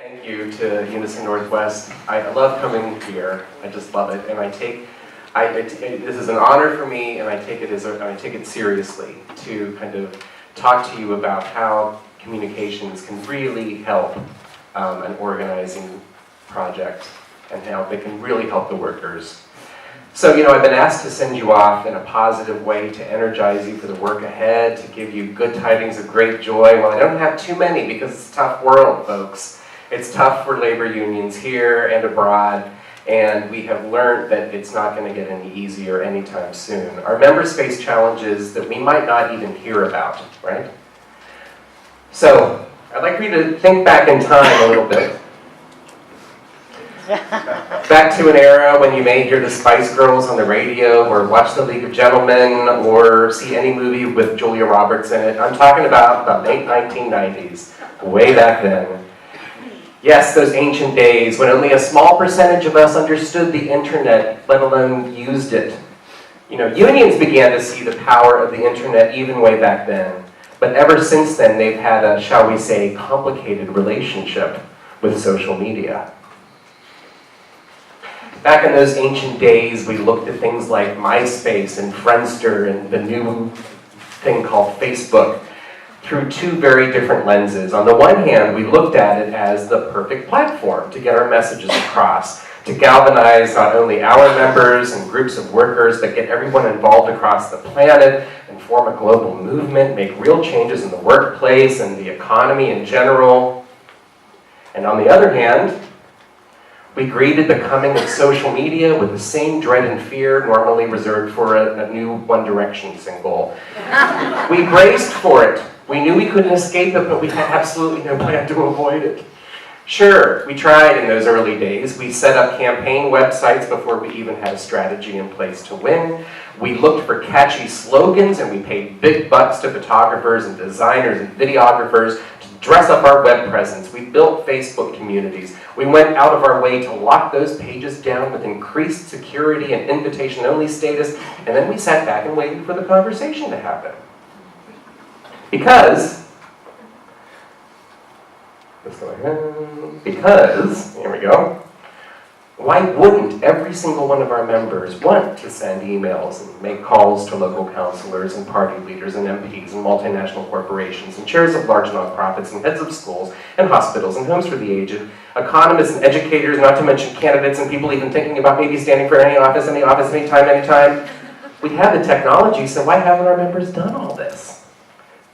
Thank you to UNISON North West. I love coming here. I just love it, and this is an honor for me, and I take it seriously to kind of talk to you about how communications can really help an organizing project and how they can really help the workers. So, I've been asked to send you off in a positive way to energize you for the work ahead, to give you good tidings of great joy. Well, I don't have too many because it's a tough world, folks. It's tough for labor unions here and abroad, and we have learned that it's not going to get any easier anytime soon. Our members face challenges that we might not even hear about, right? So, I'd like for you to think back in time a little bit. Back to an era when you may hear the Spice Girls on the radio, or watch the League of Gentlemen, or see any movie with Julia Roberts in it. I'm talking about the late 1990s, way back then. Yes, those ancient days when only a small percentage of us understood the internet, let alone used it. Unions began to see the power of the internet even way back then. But ever since then, they've had a, shall we say, complicated relationship with social media. Back in those ancient days, we looked at things like MySpace and Friendster and the new thing called Facebook through two very different lenses. On the one hand, we looked at it as the perfect platform to get our messages across, to galvanize not only our members and groups of workers, but get everyone involved across the planet and form a global movement, make real changes in the workplace and the economy in general. And on the other hand, we greeted the coming of social media with the same dread and fear normally reserved for a new One Direction single. We braced for it. We knew we couldn't escape it, but we had absolutely no plan to avoid it. Sure, we tried in those early days. We set up campaign websites before we even had a strategy in place to win. We looked for catchy slogans, and we paid big bucks to photographers and designers and videographers to dress up our web presence. We built Facebook communities. We went out of our way to lock those pages down with increased security and invitation-only status, and then we sat back and waited for the conversation to happen. Because, here we go, why wouldn't every single one of our members want to send emails and make calls to local councilors and party leaders and MPs and multinational corporations and chairs of large nonprofits and heads of schools and hospitals and homes for the aged, economists and educators, not to mention candidates and people even thinking about maybe standing for any office, anytime? We have the technology, so why haven't our members done all this?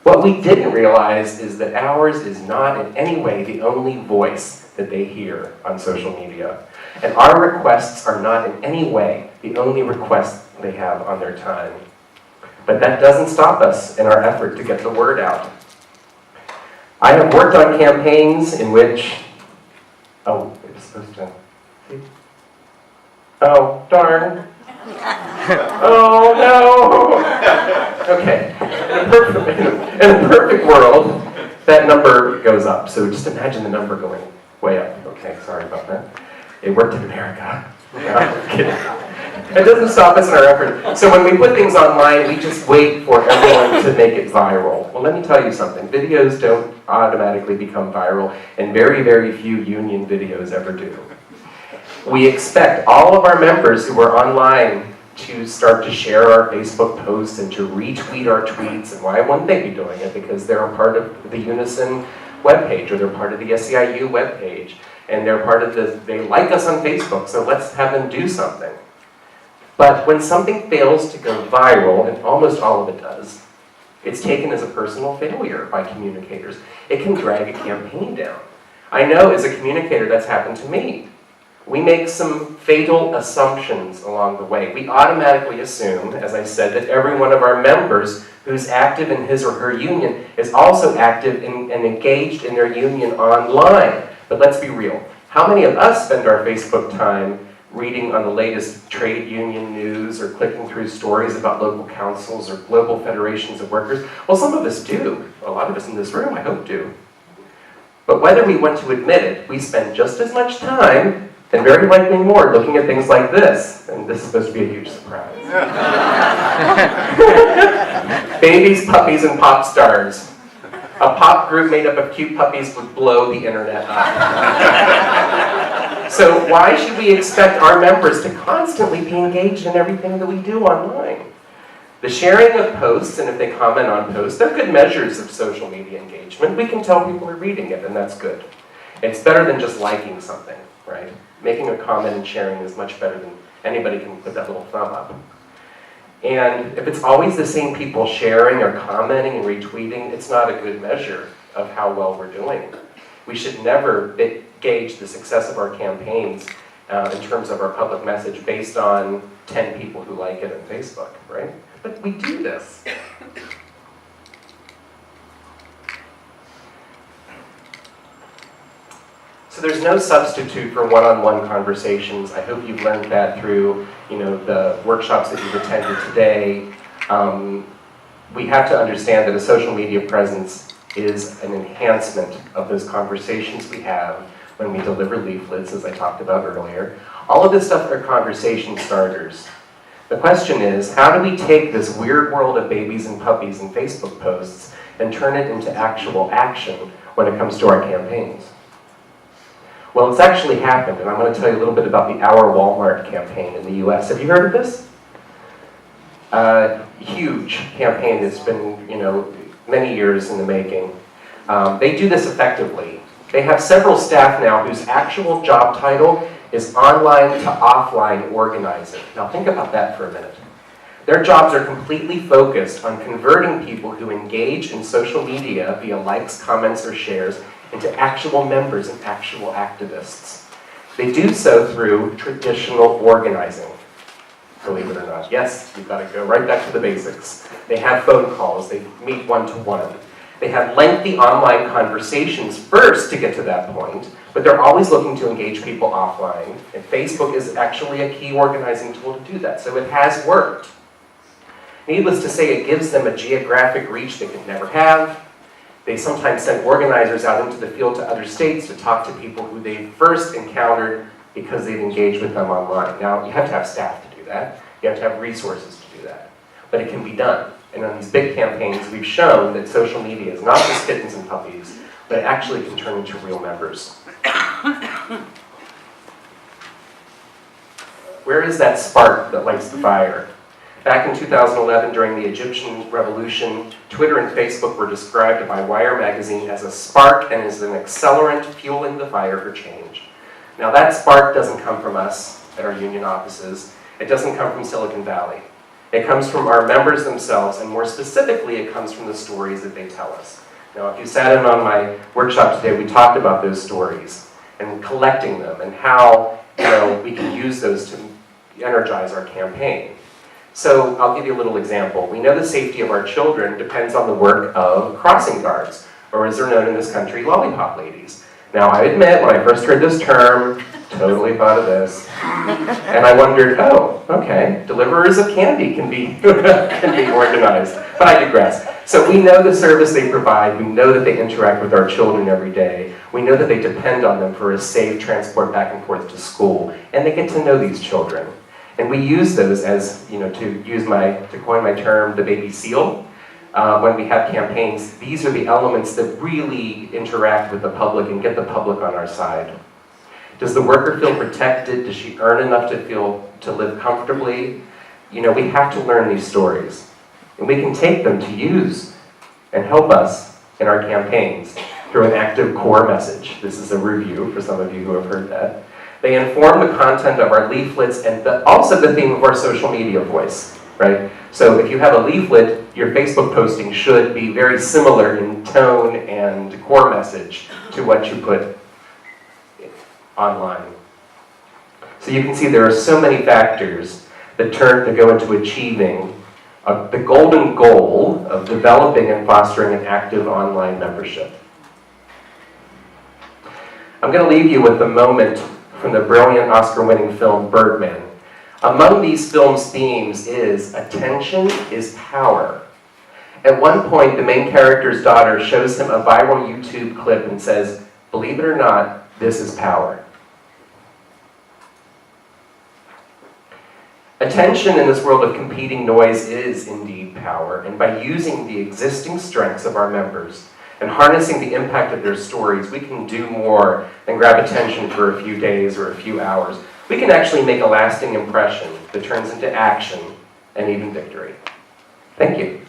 What we didn't realize is that ours is not in any way the only voice that they hear on social media. And our requests are not in any way the only requests they have on their time. But that doesn't stop us in our effort to get the word out. I have worked on campaigns in which... Oh, it's supposed to... Oh, darn. Oh, no! Okay. In a perfect world, that number goes up. So just imagine the number going way up. Okay, sorry about that. It worked in America. No, I'm kidding. It doesn't stop us in our effort. So when we put things online, we just wait for everyone to make it viral. Well, let me tell you something. Videos don't automatically become viral, and very, very few union videos ever do. We expect all of our members who are online to start to share our Facebook posts and to retweet our tweets. And why wouldn't they be doing it? Because they're a part of the UNISON webpage, or they're part of the SEIU webpage, and they're part of they like us on Facebook, so let's have them do something. But when something fails to go viral, and almost all of it does, it's taken as a personal failure by communicators. It can drag a campaign down. I know as a communicator that's happened to me. We make some fatal assumptions along the way. We automatically assume, as I said, that every one of our members who's active in his or her union is also active and engaged in their union online. But let's be real. How many of us spend our Facebook time reading on the latest trade union news or clicking through stories about local councils or global federations of workers? Well, some of us do. A lot of us in this room, I hope, do. But whether we want to admit it, we spend just as much time, and very likely more, looking at things like this. And this is supposed to be a huge surprise. Babies, puppies, and pop stars. A pop group made up of cute puppies would blow the internet up. So why should we expect our members to constantly be engaged in everything that we do online? The sharing of posts, and if they comment on posts, they're good measures of social media engagement. We can tell people are reading it, and that's good. It's better than just liking something, right? Making a comment and sharing is much better than anybody can put that little thumb up. And if it's always the same people sharing or commenting and retweeting, it's not a good measure of how well we're doing. We should never gauge the success of our campaigns in terms of our public message based on 10 people who like it on Facebook, right? But we do this. So there's no substitute for one-on-one conversations. I hope you've learned that through the workshops that you've attended today. We have to understand that a social media presence is an enhancement of those conversations we have when we deliver leaflets, as I talked about earlier. All of this stuff are conversation starters. The question is, how do we take this weird world of babies and puppies and Facebook posts and turn it into actual action when it comes to our campaigns? Well, it's actually happened, and I'm going to tell you a little bit about the Our Walmart campaign in the US. Have you heard of this? Huge campaign that's been, many years in the making. They do this effectively. They have several staff now whose actual job title is online to offline organizing. Now think about that for a minute. Their jobs are completely focused on converting people who engage in social media via likes, comments, or shares into actual members and actual activists. They do so through traditional organizing, believe it or not. Yes, you've got to go right back to the basics. They have phone calls, they meet one-to-one. They have lengthy online conversations first to get to that point, but they're always looking to engage people offline, and Facebook is actually a key organizing tool to do that, so it has worked. Needless to say, it gives them a geographic reach they could never have. They sometimes send organizers out into the field to other states to talk to people who they first encountered because they've engaged with them online. Now, you have to have staff to do that. You have to have resources to do that. But it can be done. And on these big campaigns, we've shown that social media is not just kittens and puppies, but it actually can turn into real members. Where is that spark that lights the fire? Back in 2011, during the Egyptian revolution, Twitter and Facebook were described by Wire magazine as a spark and as an accelerant fueling the fire for change. Now that spark doesn't come from us at our union offices. It doesn't come from Silicon Valley. It comes from our members themselves, and more specifically, it comes from the stories that they tell us. Now, if you sat in on my workshop today, we talked about those stories and collecting them and how we can use those to energize our campaign. So I'll give you a little example. We know the safety of our children depends on the work of crossing guards, or as they're known in this country, lollipop ladies. Now, I admit, when I first heard this term, totally thought of this. And I wondered, oh, okay, deliverers of candy can be organized. But I digress. So we know the service they provide. We know that they interact with our children every day. We know that they depend on them for a safe transport back and forth to school. And they get to know these children. And we use those as, to coin my term, the baby seal. When we have campaigns, these are the elements that really interact with the public and get the public on our side. Does the worker feel protected? Does she earn enough to live comfortably? We have to learn these stories. And we can take them to use and help us in our campaigns through an active core message. This is a review for some of you who have heard that. They inform the content of our leaflets and also the theme of our social media voice, right? So if you have a leaflet, your Facebook posting should be very similar in tone and core message to what you put online. So you can see there are so many factors that go into achieving the golden goal of developing and fostering an active online membership. I'm going to leave you with a moment from the brilliant Oscar-winning film Birdman. Among these film's themes is attention is power. At one point, the main character's daughter shows him a viral YouTube clip and says, "Believe it or not, this is power." Attention in this world of competing noise is indeed power, and by using the existing strengths of our members and harnessing the impact of their stories, we can do more than grab attention for a few days or a few hours. We can actually make a lasting impression that turns into action and even victory. Thank you.